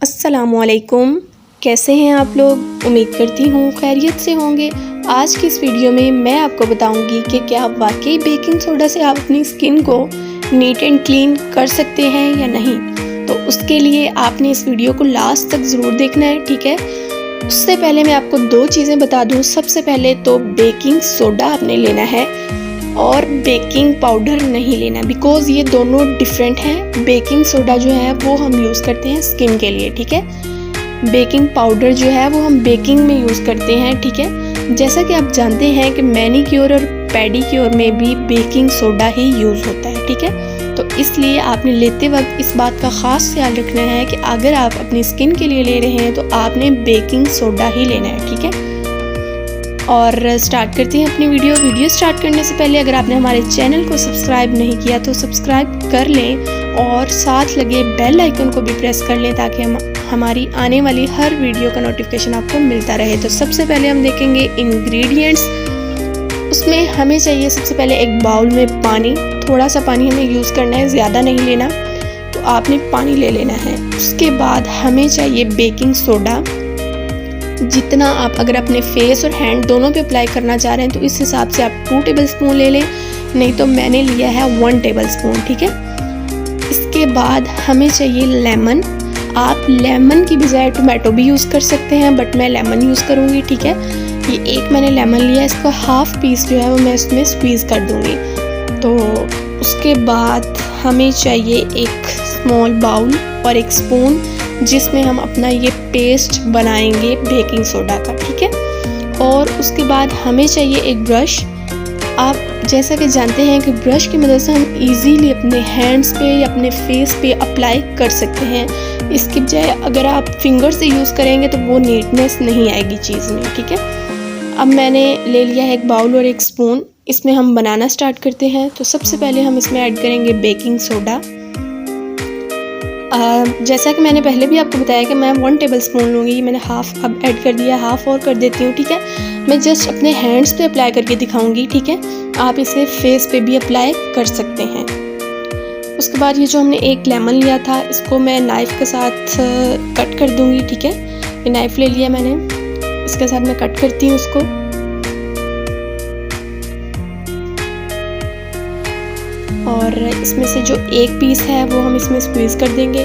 अस्सलामुअलैकुम, कैसे हैं आप लोग। उम्मीद करती हूँ खैरियत से होंगे। आज की इस वीडियो में मैं आपको बताऊंगी कि क्या वाकई बेकिंग सोडा से आप अपनी स्किन को नीट एंड क्लीन कर सकते हैं या नहीं। तो उसके लिए आपने इस वीडियो को लास्ट तक ज़रूर देखना है, ठीक है। उससे पहले मैं आपको दो चीज़ें बता दूँ। सबसे पहले तो बेकिंग सोडा आपने लेना है और बेकिंग पाउडर नहीं लेना, बिकॉज़ ये दोनों डिफरेंट हैं। बेकिंग सोडा जो है वो हम यूज़ करते हैं स्किन के लिए, ठीक है। बेकिंग पाउडर जो है वो हम बेकिंग में यूज़ करते हैं, ठीक है। जैसा कि आप जानते हैं कि मैनीक्योर और पेडिक्योर में भी बेकिंग सोडा ही यूज़ होता है, ठीक है। तो इसलिए आपने लेते वक्त इस बात का ख़ास ख्याल रखना है कि अगर आप अपनी स्किन के लिए ले रहे हैं तो आपने बेकिंग सोडा ही लेना है, ठीक है। और स्टार्ट करते हैं अपनी वीडियो स्टार्ट करने से पहले अगर आपने हमारे चैनल को सब्सक्राइब नहीं किया तो सब्सक्राइब कर लें और साथ लगे बेल आइकन को भी प्रेस कर लें ताकि हमारी आने वाली हर वीडियो का नोटिफिकेशन आपको मिलता रहे। तो सबसे पहले हम देखेंगे इंग्रेडिएंट्स। उसमें हमें चाहिए सबसे पहले एक बाउल में पानी। थोड़ा सा पानी हमें यूज़ करना है, ज़्यादा नहीं लेना। तो आपने पानी ले लेना है। उसके बाद हमें चाहिए बेकिंग सोडा। जितना आप अगर अपने फेस और हैंड दोनों पे अप्लाई करना चाह रहे हैं तो इस हिसाब से आप 2 टेबलस्पून ले लें, नहीं तो मैंने लिया है 1 टेबलस्पून, ठीक है। इसके बाद हमें चाहिए लेमन। आप लेमन की बजाय टोमेटो भी यूज़ कर सकते हैं, बट मैं लेमन यूज़ करूँगी, ठीक है। ये एक मैंने लेमन लिया, इसका हाफ पीस जो है वो मैं इसमें स्क्वीज़ कर दूँगी। तो उसके बाद हमें चाहिए एक स्मॉल बाउल और एक स्पून जिसमें हम अपना ये पेस्ट बनाएंगे बेकिंग सोडा का, ठीक है। और उसके बाद हमें चाहिए एक ब्रश। आप जैसा कि जानते हैं कि ब्रश की मदद से हम इजीली अपने हैंड्स पे या अपने फेस पे अप्लाई कर सकते हैं। इसकी बजाय अगर आप फिंगर से यूज़ करेंगे तो वो नीटनेस नहीं आएगी चीज़ में, ठीक है। अब मैंने ले लिया है एक बाउल और एक स्पून। इसमें हम बनाना स्टार्ट करते हैं। तो सबसे पहले हम इसमें ऐड करेंगे बेकिंग सोडा। जैसा कि मैंने पहले भी आपको बताया कि मैं 1 टेबलस्पून लूँगी, मैंने हाफ़ अब ऐड कर दिया, हाफ़ और कर देती हूँ, ठीक है। मैं जस्ट अपने हैंड्स पे अप्लाई करके दिखाऊंगी, ठीक है। आप इसे फेस पे भी अप्लाई कर सकते हैं। उसके बाद ये जो हमने एक लेमन लिया था इसको मैं नाइफ़ के साथ कट कर दूँगी, ठीक है। ये नाइफ़ ले लिया मैंने, इसके साथ मैं कट करती हूँ उसको। और इसमें से जो एक पीस है वो हम इसमें स्क्वीज़ कर देंगे।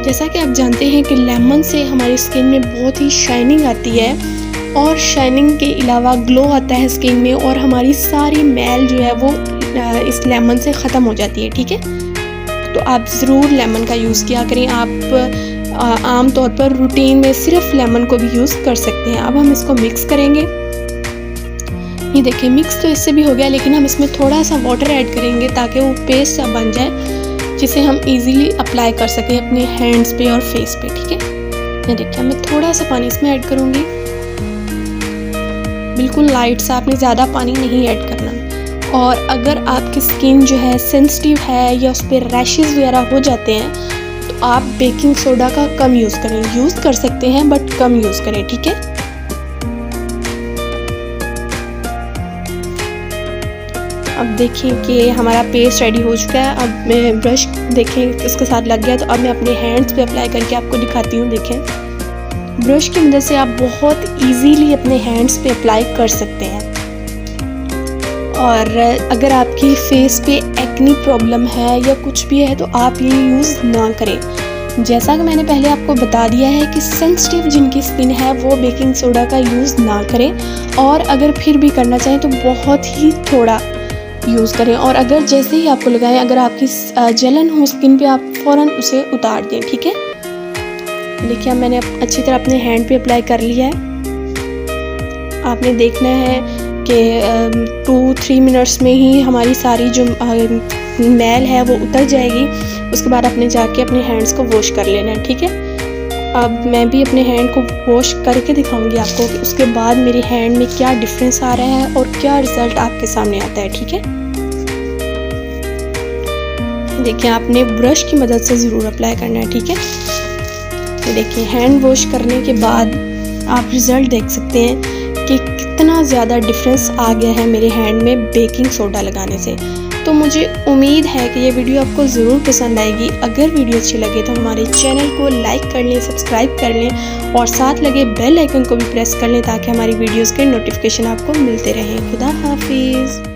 जैसा कि आप जानते हैं कि लेमन से हमारी स्किन में बहुत ही शाइनिंग आती है और शाइनिंग के अलावा ग्लो आता है स्किन में और हमारी सारी मैल जो है वो इस लेमन से ख़त्म हो जाती है, ठीक है। तो आप ज़रूर लेमन का यूज़ किया करें। आप आम तौर पर रूटीन में सिर्फ लेमन को भी यूज़ कर सकते हैं। अब हम इसको मिक्स करेंगे। ये देखिए मिक्स तो इससे भी हो गया, लेकिन हम इसमें थोड़ा सा वाटर ऐड करेंगे ताकि वो पेस्ट सा बन जाए जिसे हम इजीली अप्लाई कर सकें अपने हैंड्स पे और फेस पे, ठीक है। ये देखिए मैं थोड़ा सा पानी इसमें ऐड करूँगी, बिल्कुल लाइट सा, आपने ज़्यादा पानी नहीं ऐड करना। और अगर आपकी स्किन जो है सेंसिटिव है या उस पर रैशेज़ वगैरह हो जाते हैं तो आप बेकिंग सोडा का कम यूज़ करें। यूज़ कर सकते हैं बट कम यूज़ करें, ठीक है। अब देखिए कि हमारा पेस्ट रेडी हो चुका है। अब मैं ब्रश देखें इसके साथ लग गया, तो अब मैं अपने हैंड्स पे अप्लाई करके आपको दिखाती हूँ। देखें ब्रश की मदद से आप बहुत इजीली अपने हैंड्स पे अप्लाई कर सकते हैं। और अगर आपकी फेस पे एक्नी प्रॉब्लम है या कुछ भी है तो आप ये यूज़ ना करें। जैसा कि मैंने पहले आपको बता दिया है कि सेंसिटिव जिनकी स्किन है वो बेकिंग सोडा का यूज़ ना करें, और अगर फिर भी करना चाहें तो बहुत ही थोड़ा यूज़ करें। और अगर जैसे ही आपको लगाएं, अगर आपकी जलन हो स्किन पे, आप फ़ौरन उसे उतार दें, ठीक है। देखिए अब मैंने अच्छी तरह अपने हैंड पे अप्लाई कर लिया है। आपने देखना है कि 2-3 मिनट्स में ही हमारी सारी जो मैल है वो उतर जाएगी। उसके बाद आपने जाके अपने हैंड्स को वॉश कर लेना है, ठीक है। अब मैं भी अपने हैंड को वॉश करके दिखाऊंगी आपको कि उसके बाद मेरे हैंड में क्या डिफरेंस आ रहा है और क्या रिज़ल्ट आपके सामने आता है, ठीक है। देखिए आपने ब्रश की मदद से ज़रूर अप्लाई करना है, ठीक है। तो देखिए हैंड वॉश करने के बाद आप रिज़ल्ट देख सकते हैं कि कितना ज़्यादा डिफरेंस आ गया है मेरे हैंड में बेकिंग सोडा लगाने से। तो मुझे उम्मीद है कि ये वीडियो आपको ज़रूर पसंद आएगी। अगर वीडियो अच्छी लगे तो हमारे चैनल को लाइक कर लें, सब्सक्राइब कर लें और साथ लगे बेल आइकन को भी प्रेस कर लें ताकि हमारी वीडियोज़ के नोटिफिकेशन आपको मिलते रहें। खुदा हाफिज़।